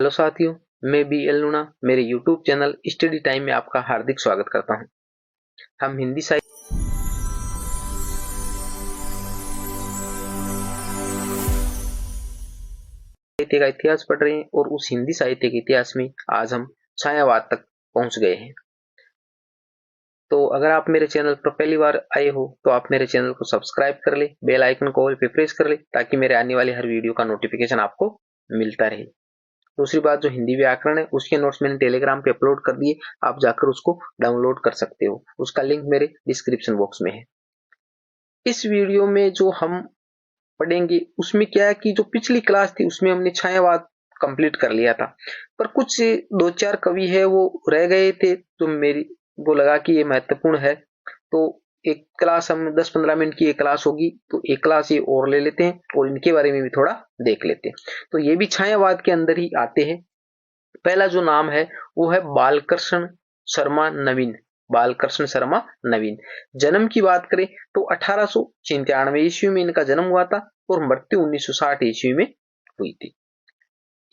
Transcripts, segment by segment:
Hello साथियों, मैं B L लूणा मेरे YouTube चैनल स्टडी टाइम में आपका हार्दिक स्वागत करता हूं। हम हिंदी साहित्य का इतिहास पढ़ रहे हैं और उस हिंदी साहित्य के इतिहास में आज हम छायावाद तक पहुंच गए हैं। तो अगर आप मेरे चैनल पर पहली बार आए हो तो आप मेरे चैनल को सब्सक्राइब कर ले, बेल आइकन को ऑल पे प्रेस कर ले ताकि मेरे आने वाले हर वीडियो का नोटिफिकेशन आपको मिलता रहे। दूसरी बात, जो हिंदी व्याकरण है उसके नोट्स मैंने टेलीग्राम पे अपलोड कर दिए, आप जाकर उसको डाउनलोड कर सकते हो। उसका लिंक मेरे डिस्क्रिप्शन बॉक्स में है। इस वीडियो में जो हम पढ़ेंगे उसमें क्या है कि जो पिछली क्लास थी उसमें हमने छायावाद कंप्लीट कर लिया था, पर कुछ दो चार कवि है वो रह गए थे, तो मेरी वो लगा कि ये महत्वपूर्ण है। तो एक क्लास हम 10-15 मिनट की एक क्लास होगी, तो एक क्लास ये और ले लेते हैं और इनके बारे में भी थोड़ा देख लेते हैं। तो ये भी छायावाद के अंदर ही आते हैं। पहला जो नाम है वो है बालकृष्ण शर्मा नवीन। बालकृष्ण शर्मा नवीन। जन्म की बात करें तो 1896 ईस्वी में इनका जन्म हुआ था और मृत्यु 1960 ईस्वी में हुई थी।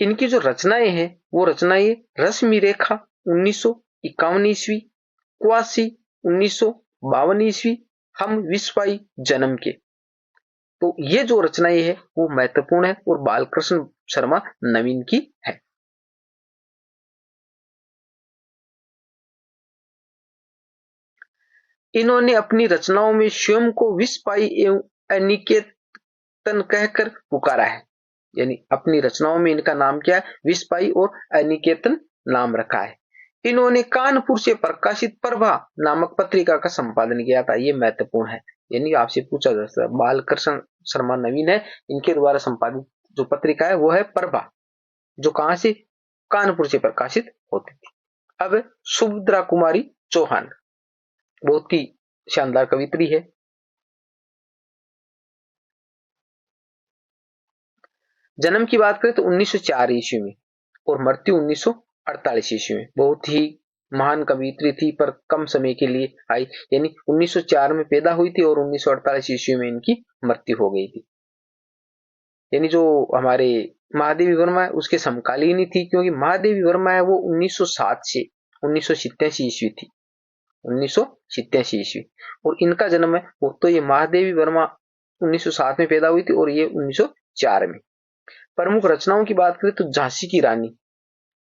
इनकी जो रचनाएं हैं वो रचनाएं रश्मि रेखा 1951 ईस्वी, क्वासी 1952 ईस्वी, हम विश्वाई जन्म के। तो ये जो रचनाएं है वो महत्वपूर्ण है और बालकृष्ण शर्मा नवीन की है। इन्होंने अपनी रचनाओं में स्वयं को विश्वपाई एवं अनिकेतन कहकर पुकारा है। यानी अपनी रचनाओं में इनका नाम क्या है, विश्वपाई और अनिकेतन नाम रखा है। इन्होंने कानपुर से प्रकाशित प्रभा नामक पत्रिका का संपादन किया था। ये महत्वपूर्ण है। यानी आपसे पूछा जा सकता है, बालकृष्ण शर्मा नवीन है, इनके द्वारा संपादित जो पत्रिका है वो है प्रभा, जो कहां से, कानपुर से प्रकाशित होती थी। अब सुभद्रा कुमारी चौहान, बहुत ही शानदार कवित्री है। जन्म की बात करें तो 1904 ईस्वी में और मृत्यु 1948 ईस्वी में। बहुत ही महान कवित्री थी पर कम समय के लिए आई। यानी 1904 में पैदा हुई थी और 1948 ईस्वी में इनकी मृत्यु हो गई थी। यानी जो हमारे महादेवी वर्मा है उसके समकालीन ही थी, क्योंकि महादेवी वर्मा है वो 1907 से 1987 ईस्वी थी, 1987 ईस्वी। और इनका जन्म है वो तो ये महादेवी वर्मा 1907 में पैदा हुई थी और ये 1904 में। प्रमुख रचनाओं की बात करें तो झांसी की रानी,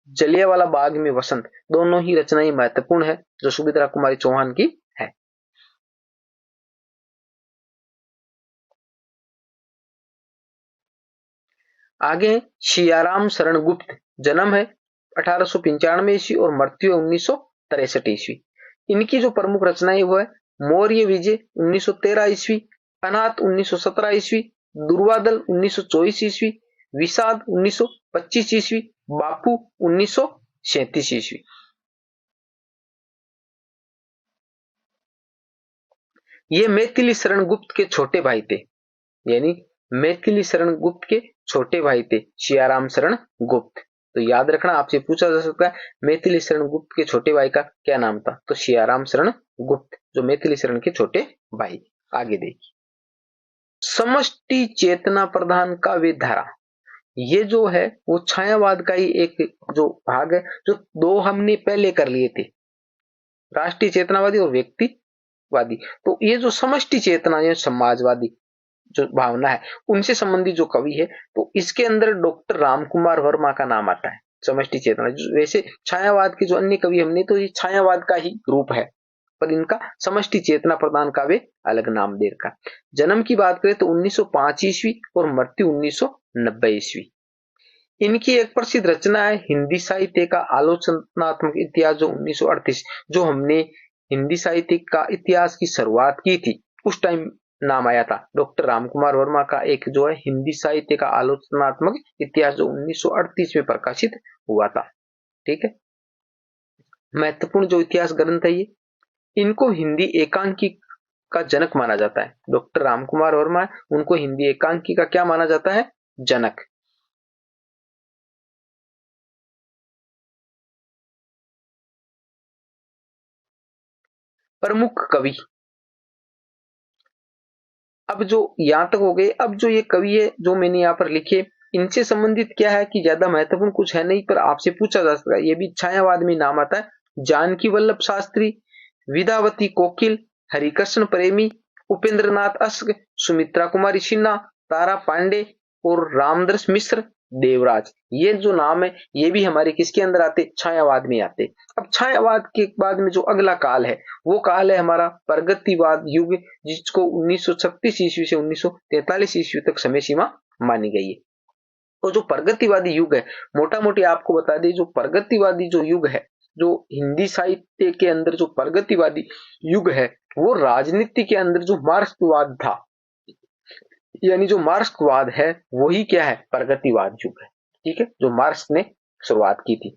जलियांवाला बाग में वसंत, दोनों ही रचनाएं महत्वपूर्ण है जो सुभद्रा कुमारी चौहान की है। आगे सियाराम शरण गुप्त, जन्म है 1895 ईस्वी और मृत्यु 1963 ईस्वी। इनकी जो प्रमुख रचनाएं वो है मौर्य विजय 1913 ईस्वी, अनाथ 1917 ईस्वी, दुर्वादल 1924 ईस्वी, विषाद 1925 ईस्वी, बापू 1937 ईस्वी। ये मैथिली शरण गुप्त के छोटे भाई थे। यानी मैथिली शरण गुप्त के छोटे भाई थे सियाराम शरण गुप्त। तो याद रखना, आपसे पूछा जा सकता है मैथिली शरण गुप्त के छोटे भाई का क्या नाम था, तो सियाराम शरण गुप्त, जो मैथिली शरण के छोटे भाई। आगे देखिए, समष्टि चेतना प्रधान काव्य धारा, ये जो है वो छायावाद का ही एक जो भाग है, जो दो हमने पहले कर लिए थे, राष्ट्रीय चेतनावादी और व्यक्तिवादी। तो ये जो समष्टि चेतना या समाजवादी जो भावना है उनसे संबंधित जो कवि है, तो इसके अंदर डॉक्टर रामकुमार वर्मा का नाम आता है। समष्टि चेतना, वैसे छायावाद के जो अन्य कवि हमने, तो ये छायावाद का ही रूप है, पर इनका समष्टि चेतना प्रदान का वे अलग नाम दे रखा। जन्म की बात करें तो 1905 ईस्वी और मृत्यु 1990 ईस्वी। इनकी एक प्रसिद्ध रचना है हिंदी साहित्य का आलोचनात्मक इतिहास, जो 1938, जो हमने हिंदी साहित्य का इतिहास की शुरुआत की थी उस टाइम नाम आया था डॉक्टर रामकुमार वर्मा का एक जो है हिंदी साहित्य का आलोचनात्मक इतिहास, जो 1938 में प्रकाशित हुआ था। ठीक है, महत्वपूर्ण जो इतिहास ग्रंथ है ये। इनको हिंदी एकांकी का जनक माना जाता है। डॉक्टर रामकुमार वर्मा, उनको हिंदी एकांकी का क्या माना जाता है, जनक। प्रमुख कवि, अब जो यहां तक हो गए, अब जो ये कवि है जो मैंने यहां पर लिखे इनसे संबंधित क्या है कि ज्यादा महत्वपूर्ण कुछ है नहीं, पर आपसे पूछा जा सकता है। ये भी छायावाद में नाम आता है। जानकी वल्लभ शास्त्री, विद्यावती कोकिल, हरिकृष्ण प्रेमी, उपेंद्रनाथ अश्क, सुमित्रा कुमारी सिन्हा, तारा पांडे और रामदास मिश्र, देवराज। ये जो नाम है ये भी हमारे किसके अंदर आते? छायावाद में आते। अब छायावाद के बाद में जो अगला काल है वो काल है हमारा प्रगतिवाद युग, जिसको 1936 ईस्वी से 1943 ईस्वी तक समय सीमा मानी गई है। तो जो प्रगतिवादी युग है, मोटा मोटी आपको बता दें, जो प्रगतिवादी जो युग है, जो हिंदी साहित्य के अंदर जो प्रगतिवादी युग है, वो राजनीति के अंदर जो मार्क्सवाद था, यानी जो मार्क्सवाद है वही क्या है? प्रगतिवाद युग है। ठीक है, जो मार्क्स ने शुरुआत की थी।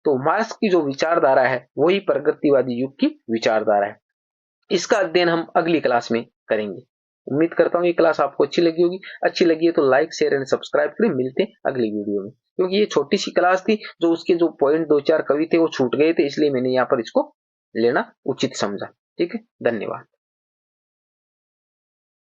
तो मार्क्स की जो विचारधारा है वही प्रगतिवादी युग की विचारधारा है। इसका अध्ययन हम अगली क्लास में करेंगे। उम्मीद करता हूँ ये क्लास आपको अच्छी लगी होगी। अच्छी लगी है तो लाइक, शेयर एंड सब्सक्राइब करें। मिलते हैं अगली वीडियो में। क्योंकि ये छोटी सी क्लास थी, जो उसके जो पॉइंट 2-4 कवि थे वो छूट गए थे, इसलिए मैंने यहाँ पर इसको लेना उचित समझा। ठीक है, धन्यवाद।